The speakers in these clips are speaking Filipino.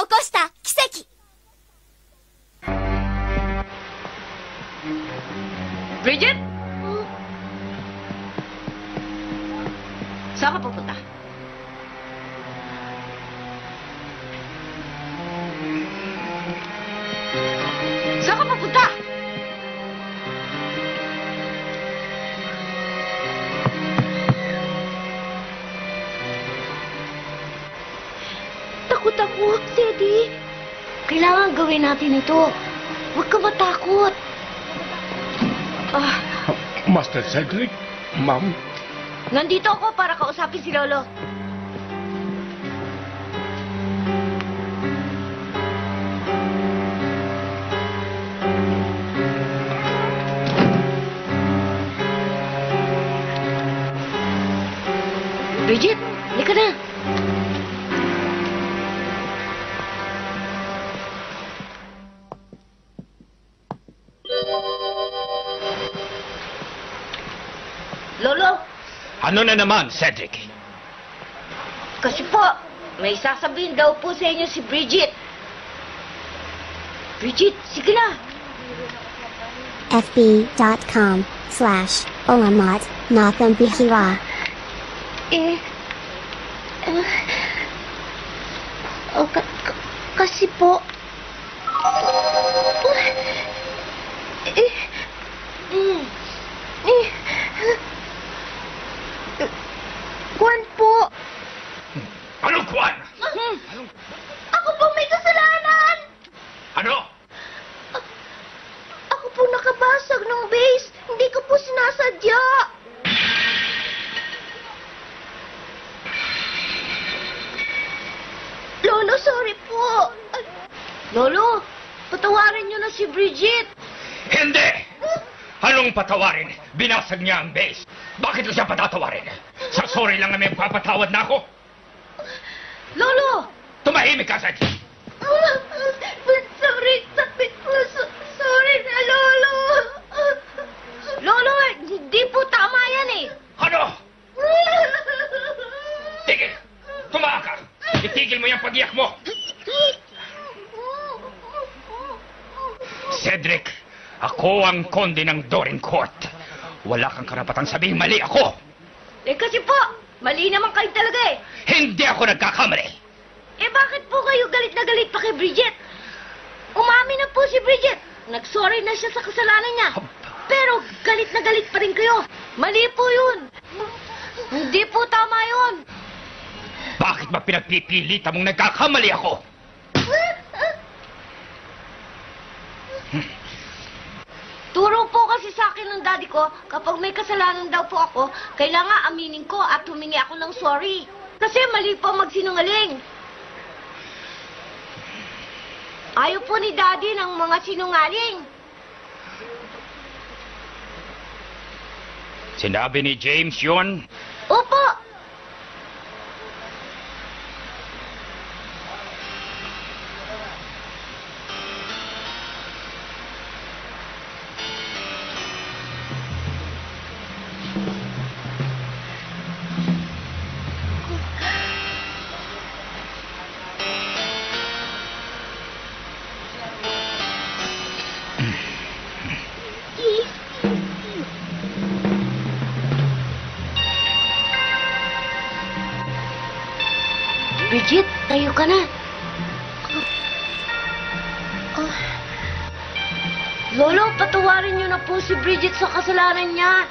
こした奇跡。Bridget? Saan ka pupunta? Saan ka pupunta? Takot ako, Teddy. Kailangan gawin natin ito. Huwag ka matakot. Master Cedric, Ma'am. Nandito ako para kausapin si Lolo. Bridget, halika na. Lolo, Ano na naman, Cedric? kasi po, may sasabihin daw po sa inyo si Bridget. Bridget, sige na. fb.com/Olamat-Nakambihira. Kasi po... Kwan po. Anong kwan? Ako po may kasalanan. Ano? Ako po nakabasag ng base. Hindi ko po sinasadya. Lolo, sorry po. Lolo, patawarin niyo na si Bridget. Hindi! Anong patawarin? Binasag niya ang base. Bakit ko siya patatawarin? Sa sorry lang na may papatawad na ako? Lolo! Tumahimik ka, Cedric! Sorry, sabi ko, sorry na, Lolo. Lolo, hindi po tama yan eh. Ano? Tigil! Tumaa ka! Itigil mo yung pag-iyak mo! Cedric, ako ang konde ng Dorin Court. Wala kang karapatang sabihing mali ako. Kasi po, mali naman kayo talaga eh. Hindi ako nagkakamali. Bakit po kayo galit na galit pa kay Bridget? Umamin na po si Bridget. Nagsorry na siya sa kasalanan niya. Pero galit na galit pa rin kayo. Mali po yun. Hindi po tama yun. Bakit ba pinagpipilitan mong nagkakamali ako? Turo po kasi sa akin ng daddy ko, kapag may kasalanan daw po ako, kailangan aminin ko at humingi ako ng sorry. Kasi mali po magsinungaling. Ayaw po ni daddy ng mga sinungaling. Sinabi ni James yun? Opo. Bridget, tayo ka na. Lolo, patawarin niyo na po si Bridget sa kasalanan niya.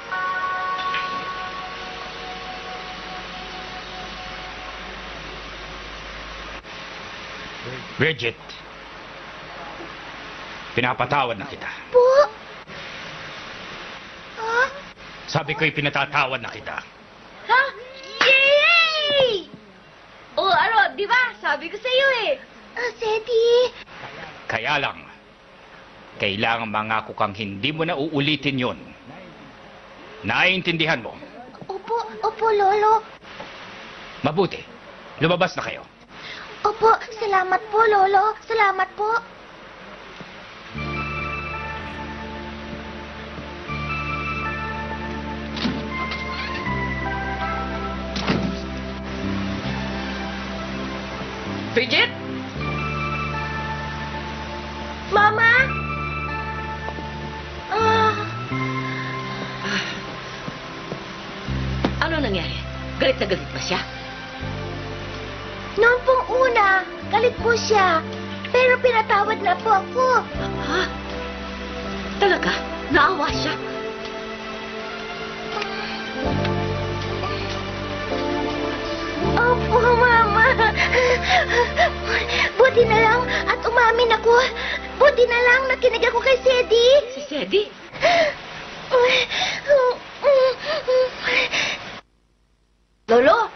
Bridget, pinapatawad na kita. Po? Sabi ko'y pinatatawad na kita. Ha? Yay! O ano, di ba? Sabi ko sa iyo eh. Seti. Kaya lang, kailangan mangako kang hindi mo na uulitin yon. Naiintindihan mo? Opo, Lolo. Mabuti. Lumabas na kayo. Opo, salamat po, Lolo. Salamat po. Bridget? Mama? Ano nangyari? Galit na galit ba siya? Noon pong una, galit po siya. Pero pinatawad na po ako. Ha? Talaga? Naawa siya? Opo, Mama. Buti na lang at umamin ako. Buti na lang nakinig ako kay Sedi. Si Sedi? Lolo,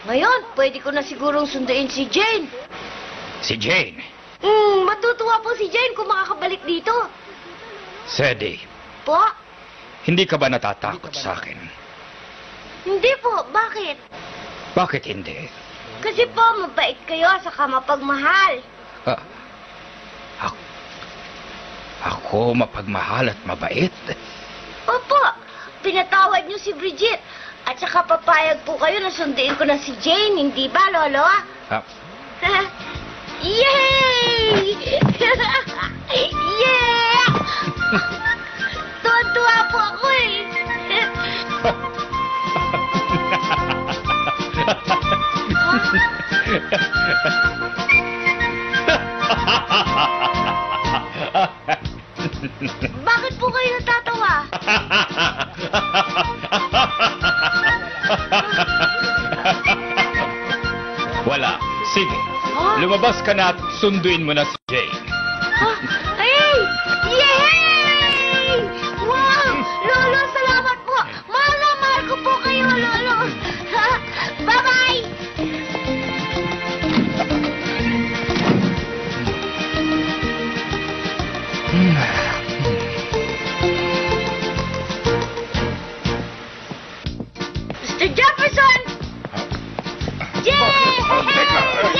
ngayon pwede ko na sigurong sunduin si Jane. Si Jane. Matutuwa po si Jane kung makakabalik dito. Sedi, Po? hindi ka ba natatakot sa akin? Hindi po. Bakit? Bakit hindi? Kasi po, mabait kayo saka mapagmahal. Ah, ako mapagmahal at mabait? Opo, pinatawad niyo si Bridget. At saka papayag po kayo na sunduin ko na si Jane, hindi ba, Lolo? Ah, Yay! Yeah! Tuwa-tuwa po ako eh. Bakit po kayo natatawa? Wala. Sige. Lumabas ka na at sunduin mo na si Jane. Ay! Yay! Wow! Lolo, salamat po! Mahal na mahal ko po kayo, Lolo! Bye-bye! Mr. Jefferson! Yay!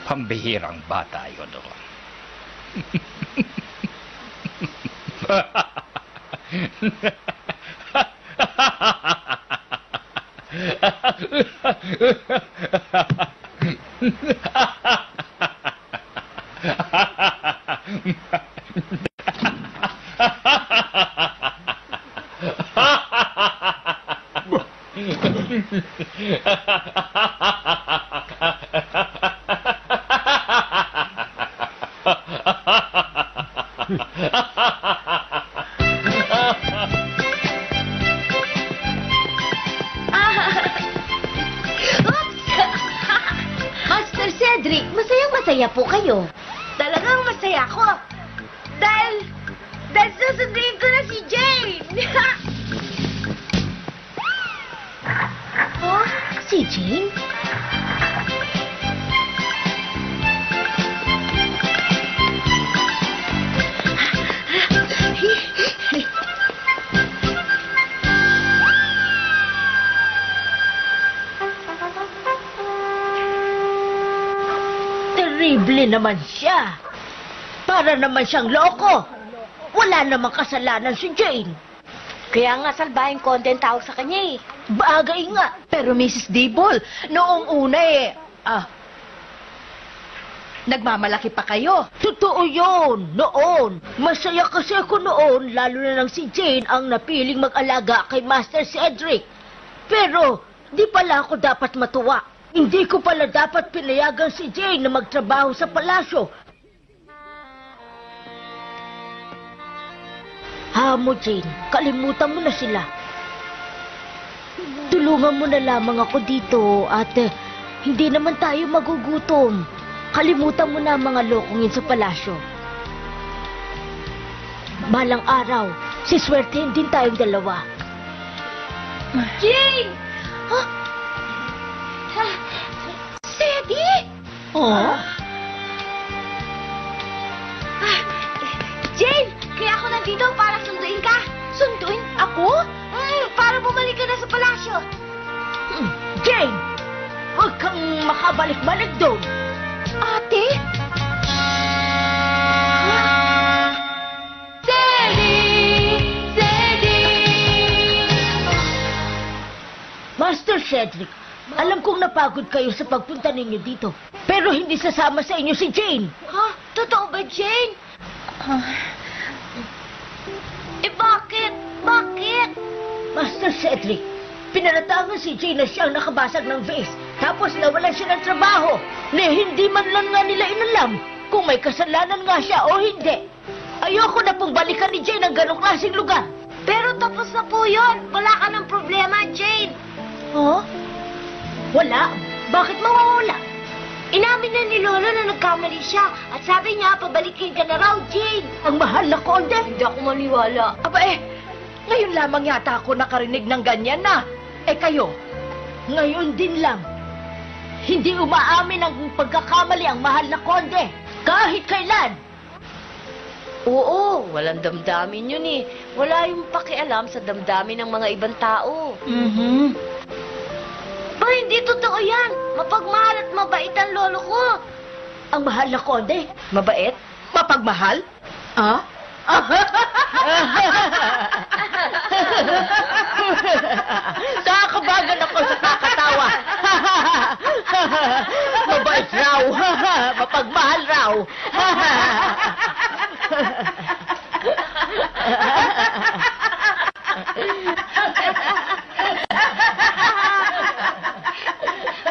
Pambihirang bata yun doon. Master Cedric, masayang-masaya po kayo. Talagang masaya ko. Dahil susunduin ko na si Jane. Oh, si Jane? Terrible naman siya. Para naman siyang loko. Wala namang kasalanan si Jane. Kaya nga salbahin konti ang tawag sa kanya eh. Bagay nga. Pero Mrs. Dibol, noong una nagmamalaki pa kayo. Totoo yun, noon. Masaya kasi ako noon, lalo na nang si Jane ang napiling mag-alaga kay Master Cedric. Pero, di pala ako dapat matuwa. Hindi ko pala dapat pinayagan si Jane na magtrabaho sa palasyo. Hamo, Jane. Kalimutan mo na sila. Tulungan mo na lamang ako dito at hindi naman tayo magugutom. Kalimutan mo na ang mga lokong yun sa palasyo. Balang araw, siswertehin din tayong dalawa. Jane! Huh? Sedi? Oh? Jane, kaya ako nandito para sunduin ka. Sunduin? Ako? makabalik-balik doon. Ate? Master Cedric, alam kong napagod kayo sa pagpunta ninyo dito. Pero hindi sasama sa inyo si Jane. Ha? Totoo ba, Jane? Bakit? Bakit? Master Cedric, pinaratangan si Jane na siyang nakabasag ng vase. Tapos nawalan siya ng trabaho. Na hindi man lang nga nila inalam kung may kasalanan nga siya o hindi. Ayoko na pong balikan ni Jane ang ganong klaseng lugar. Pero tapos na po yun. Wala ka ng problema, Jane. Huh? Wala? Bakit mawawala? Inamin na ni Lolo na nagkamali siya. At sabi niya, pabalikin ka na raw, Jane. Ang mahal na konde. Hindi ako maniwala. Aba ngayon lamang yata ako nakarinig ng ganyan na. Kayo? Ngayon din lang. Hindi umaamin ang pagkakamali ang mahal na konde. Kahit kailan. Oo, walang damdamin yun eh. Wala yung pakialam sa damdamin ng mga ibang tao. Ba, hindi totoo yan. Mapagmahal at mabait ang lolo ko. Ang mahal na konde? Mabait? Mapagmahal? Ah? Nakakabagan ako sa kakatawa. Mabait raw. Mapagmahal raw.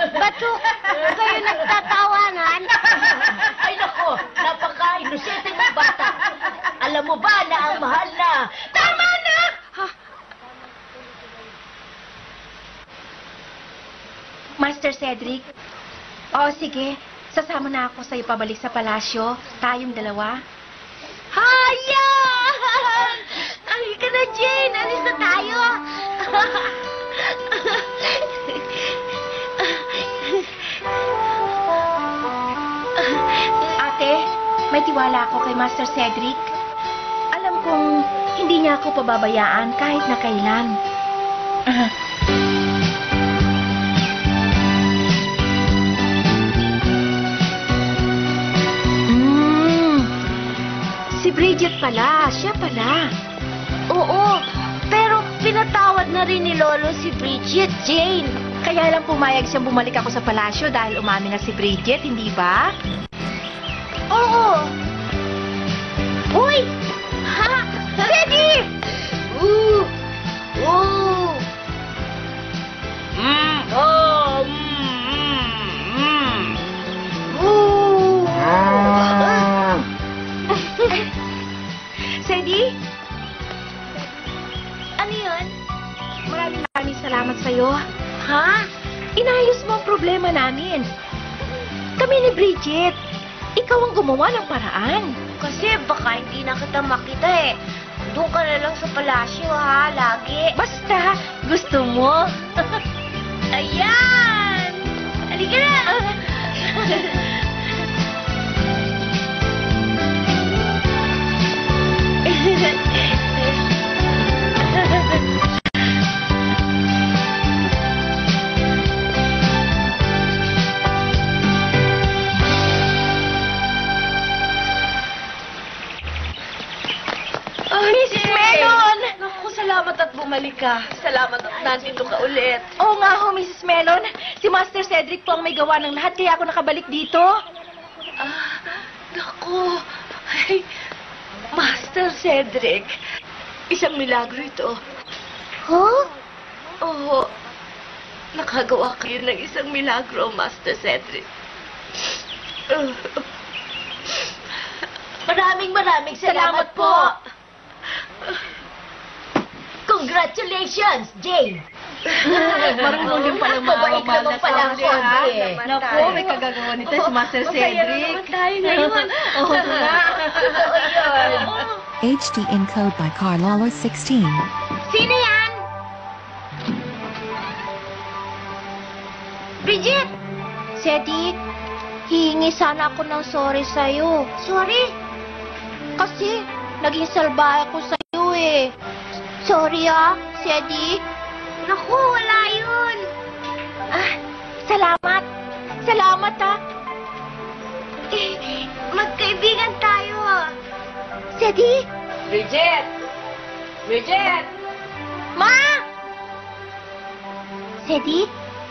Bato, kayo nagtatawanan? Ay nako, napaka-inosente ng bata. Alam mo ba na ang mahal na... Tama na! Master Cedric? Sige. Sasama na ako sa'yo pabalik sa palasyo. Tayong dalawa. Hayan! Halika na, Jane. Alis na tayo. Ate, may tiwala ako kay Master Cedric. Alam kong hindi niya ako pababayaan kahit na kailan. Si Bridget pala, siya pala. Oo, pero pinatawad na rin ni Lolo si Bridget, Jane. Kaya lang pumayag siyang bumalik ako sa palasyo dahil umamin na si Bridget, hindi ba? Oo. Uy! Ha? Teddy! Ooh! Ooh! Sadie, Ano yun? maraming salamat sa'yo. Ha? Inayos mo ang problema namin. Kami ni Bridget. Ikaw ang gumawa ng paraan. Kasi baka hindi na kita makita eh. Doon ka na lang sa palasyo ha, lagi. Basta, gusto mo. Ayan! Halika na! Mrs. Melon! Naku, salamat at bumalik ka. Salamat at nandito ka ulit. Oo nga ho, Mrs. Melon. Si Master Cedric po ang may gawa ng lahat, kaya ako nakabalik dito. Naku, ay, Master Cedric. Isang milagro ito. Huh? Oo, nakagawa kayo ng isang milagro, Master Cedric. Maraming salamat po. Congratulations, Jane. Marunong din pala Mabait naman pala ang konde. Naku, may kagagawa nito si Master Cedric. Tayo ngayon. Oo nga. HD encode by Carlolo 16. Sino yan? Bridget! Cedric, hihingi sana ako ng sorry sa'yo. Sorry? Kasi, naging salbahe ko sa'yo eh. Sorry Cedric. Naku, wala yun. Salamat. Salamat, ha. Magkaibigan tayo. Sedi? Bridget! Bridget! Ma! Sedi,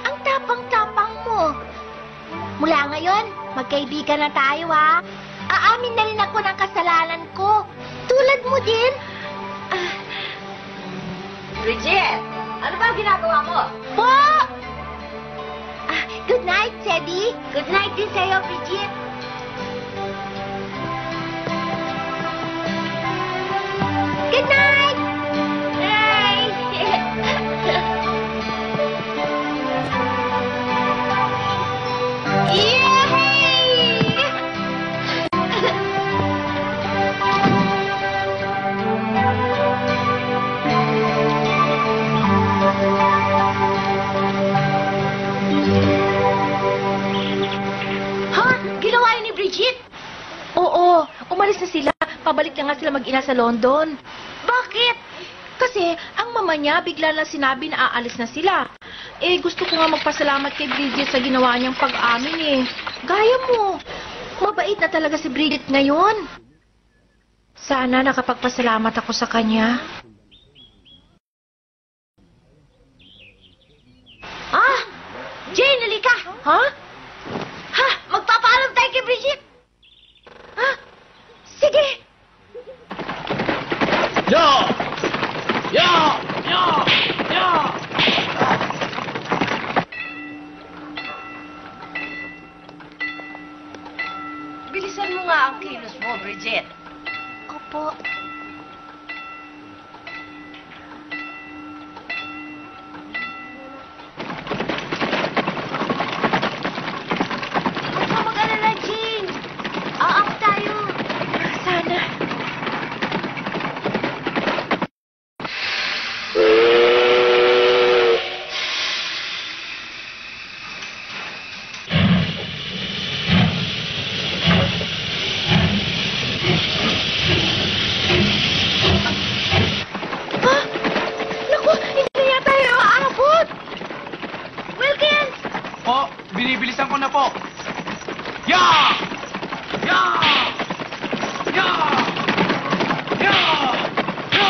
ang tapang-tapang mo. Mula ngayon, magkaibigan na tayo, ha? Aamin na rin ako ng kasalanan ko. Tulad mo din. Bridget! Ano ba ang ginagawa mo? Po! Good night, Sedi. Good night din sa'yo, Bridget. Good night! Ginawa yun ni Bridget? Oo, umalis na sila. Pabalik na nga sila mag-ina sa London. Bakit? Kasi ang mama niya bigla na sinabi na aalis na sila. Gusto ko nga magpasalamat kay Bridget sa ginawa niyang pag-amin Gaya mo. Mabait na talaga si Bridget ngayon. Sana nakapagpasalamat ako sa kanya. Jane, halika! Ha? Magpapaalam tayo kay Bridget! Sige! Yo! Yo! Yo! Yo! Bilisan mo nga ang kilos mo, Bridget. Opo. Huwag ka mag-alala, Jane. Aak tayo. Sana. Naku, hindi na yata yung aabot. Wilkins! Po, binibilisan ko na po. Ya! Ya! Ya! Ya! Ya!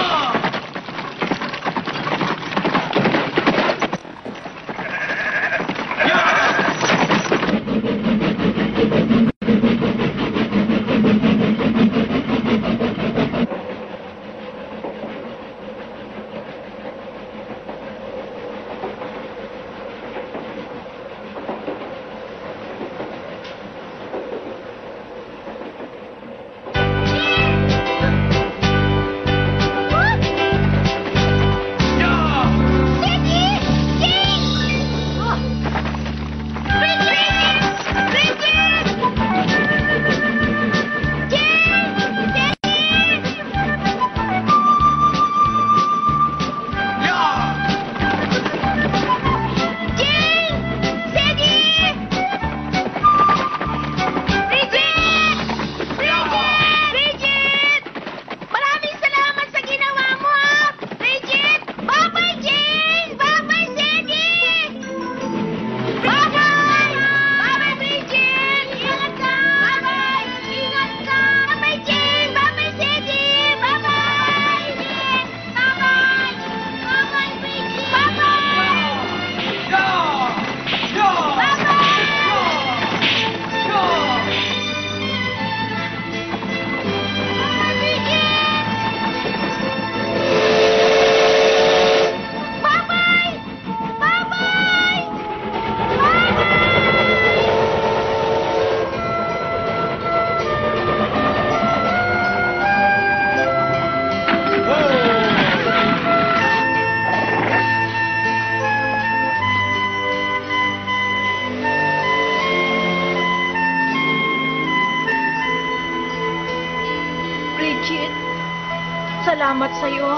Salamat sa'yo.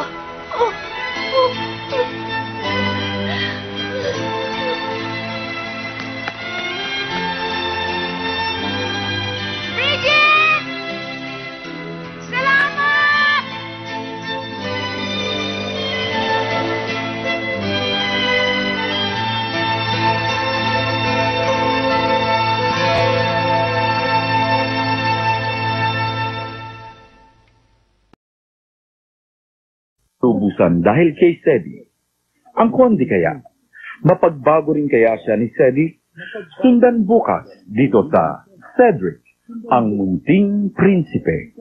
Bridget! Salamat! tubusan dahil kay Sedi. Ang kondi kaya, mapagbago rin kaya siya ni Sedi? Sundan bukas dito sa Cedric, ang munting prinsipe.